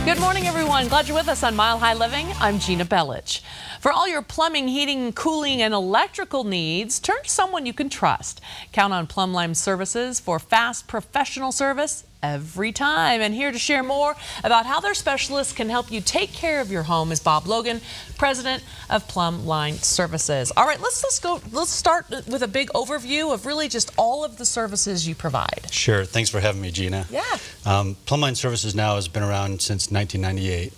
Good morning, everyone. Glad you're with us on Mile High Living. I'm Gina Bellich. For all your plumbing, heating, cooling, and electrical needs, turn to someone you can trust. Count on Plumbline Services for fast, professional service every time. And here to share more about how their specialists can help you take care of your home is Bob Logan, president of Plumbline Services. All right, let's start with a big overview of really just all of the services you provide. Sure. Thanks for having me, Gina. Yeah. Plumbline Services now has been around since 1998.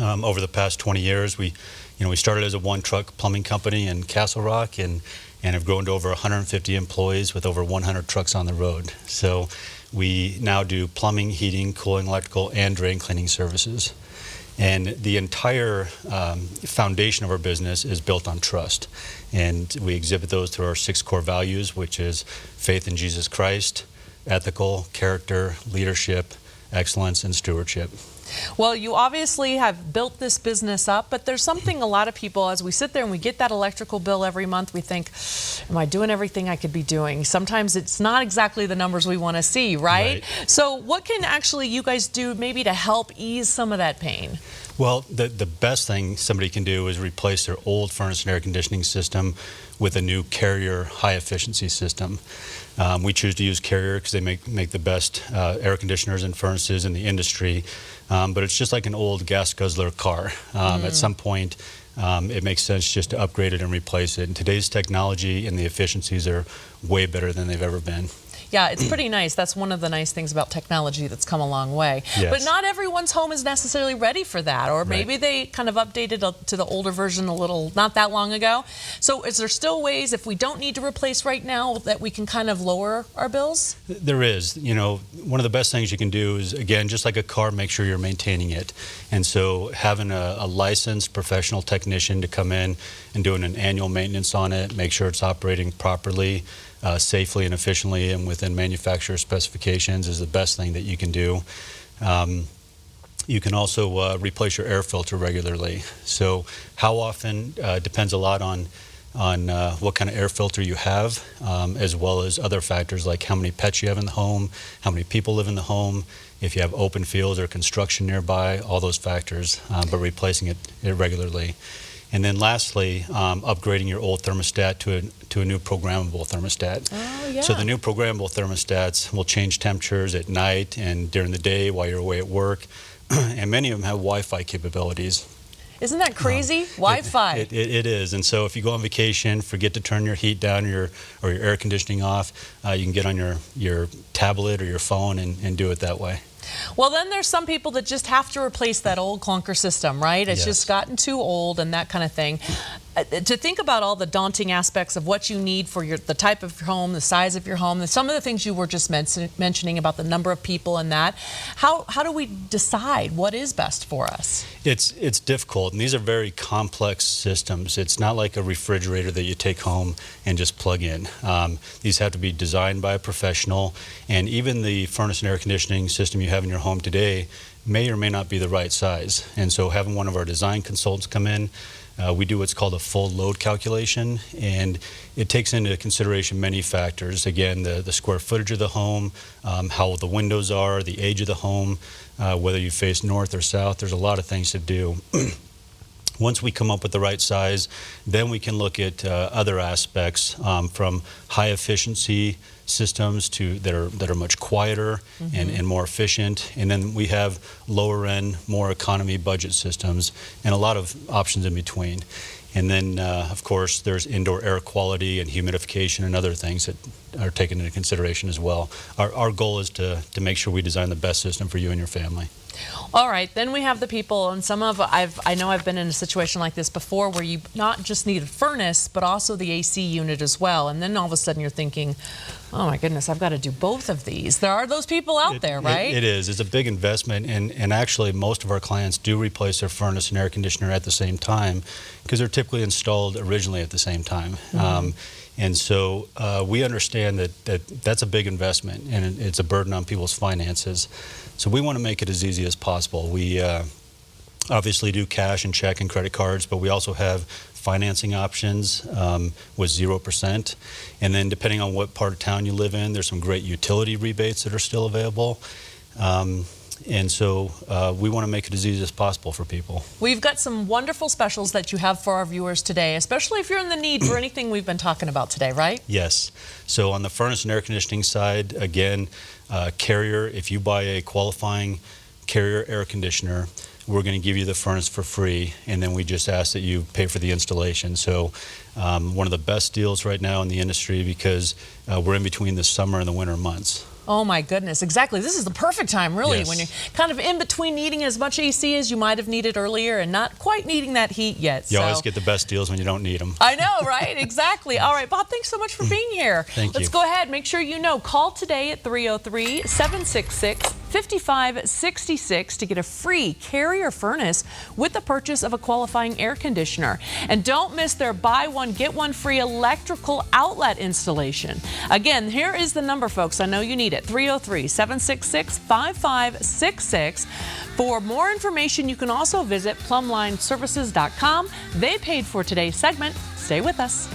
Over the past 20 years, we started as a one-truck plumbing company in Castle Rock and have grown to over 150 employees with over 100 trucks on the road. So we now do plumbing, heating, cooling, electrical, and drain cleaning services. And the entire foundation of our business is built on trust. And we exhibit those through our 6 core values, which is faith in Jesus Christ, ethical, character, leadership, excellence, and stewardship. Well, you obviously have built this business up, but there's something a lot of people, as we sit there and we get that electrical bill every month, we think, am I doing everything I could be doing? Sometimes it's not exactly the numbers we want to see, right? So what can actually you guys do maybe to help ease some of that pain? Well, the best thing somebody can do is replace their old furnace and air conditioning system with a new Carrier high efficiency system. We choose to use Carrier because they make the best air conditioners and furnaces in the industry. But it's just like an old gas guzzler car. At some point, it makes sense just to upgrade it and replace it. And today's technology and the efficiencies are way better than they've ever been. Yeah, it's pretty nice. That's one of the nice things about technology that's come a long way. Yes. But not everyone's home is necessarily ready for that, or maybe they kind of updated to the older version a little, not that long ago. So is there still ways, if we don't need to replace right now, that we can kind of lower our bills? There is. You know, one of the best things you can do is, again, just like a car, make sure you're maintaining it. And so having a licensed professional technician to come in and doing an annual maintenance on it, make sure it's operating properly, safely and efficiently and within manufacturer specifications is the best thing that you can do. You can also replace your air filter regularly. So how often depends a lot on what kind of air filter you have, as well as other factors like how many pets you have in the home, how many people live in the home, if you have open fields or construction nearby, all those factors, but replacing it regularly. And then lastly, upgrading your old thermostat to a new programmable thermostat. Oh, yeah. So the new programmable thermostats will change temperatures at night and during the day while you're away at work. And many of them have Wi-Fi capabilities. Isn't that crazy? Wi-Fi. It is. And so if you go on vacation, forget to turn your heat down or your air conditioning off, you can get on your tablet or your phone and do it that way. Well, then there's some people that just have to replace that old clunker system, right? It's Yes. just gotten too old and that kind of thing. To think about all the daunting aspects of what you need for the type of your home, the size of your home, some of the things you were just mentioning about the number of people and that, how do we decide what is best for us? It's difficult, and these are very complex systems. It's not like a refrigerator that you take home and just plug in. These have to be designed by a professional, and even the furnace and air conditioning system you have in your home today may or may not be the right size. And so having one of our design consultants come in, we do what's called a full load calculation, and it takes into consideration many factors. Again, the square footage of the home, how the windows are, the age of the home, whether you face north or south. There's a lot of things to do. Once we come up with the right size, then we can look at other aspects, from high efficiency systems that are much quieter and more efficient. And then we have lower end, more economy budget systems and a lot of options in between. And then, of course, there's indoor air quality and humidification and other things that are taken into consideration as well. Our goal is to make sure we design the best system for you and your family. All right, then we have the people, and I know I've been in a situation like this before where you not just need a furnace, but also the AC unit as well. And then all of a sudden you're thinking, oh my goodness, I've got to do both of these. There are those people out there, right? It is. It's a big investment, and actually most of our clients do replace their furnace and air conditioner at the same time because they're typically installed originally at the same time. And so we understand that's a big investment, and it's a burden on people's finances. So we want to make it as easy as possible. We obviously do cash and check and credit cards, but we also have financing options with 0%. And then depending on what part of town you live in, there's some great utility rebates that are still available. And so we want to make it as easy as possible for people. We've got some wonderful specials that you have for our viewers today, especially if you're in the need for anything we've been talking about today, right? Yes. So on the furnace and air conditioning side, again, Carrier, if you buy a qualifying Carrier air conditioner, we're going to give you the furnace for free, and then we just ask that you pay for the installation. So one of the best deals right now in the industry, because we're in between the summer and the winter months. Oh my goodness, exactly. This is the perfect time, really, Yes. when you're kind of in between needing as much AC as you might have needed earlier and not quite needing that heat yet. You always get the best deals when you don't need them. I know, right? Exactly. All right, Bob, thanks so much for being here. Thank you. Let's go ahead. Make sure you know. Call today at 303-766-5566 to get a free Carrier furnace with the purchase of a qualifying air conditioner. And don't miss their buy one, get one free electrical outlet installation. Again, here is the number, folks. I know you need it. 303-766-5566. For more information, you can also visit plumblineservices.com. They paid for today's segment. Stay with us.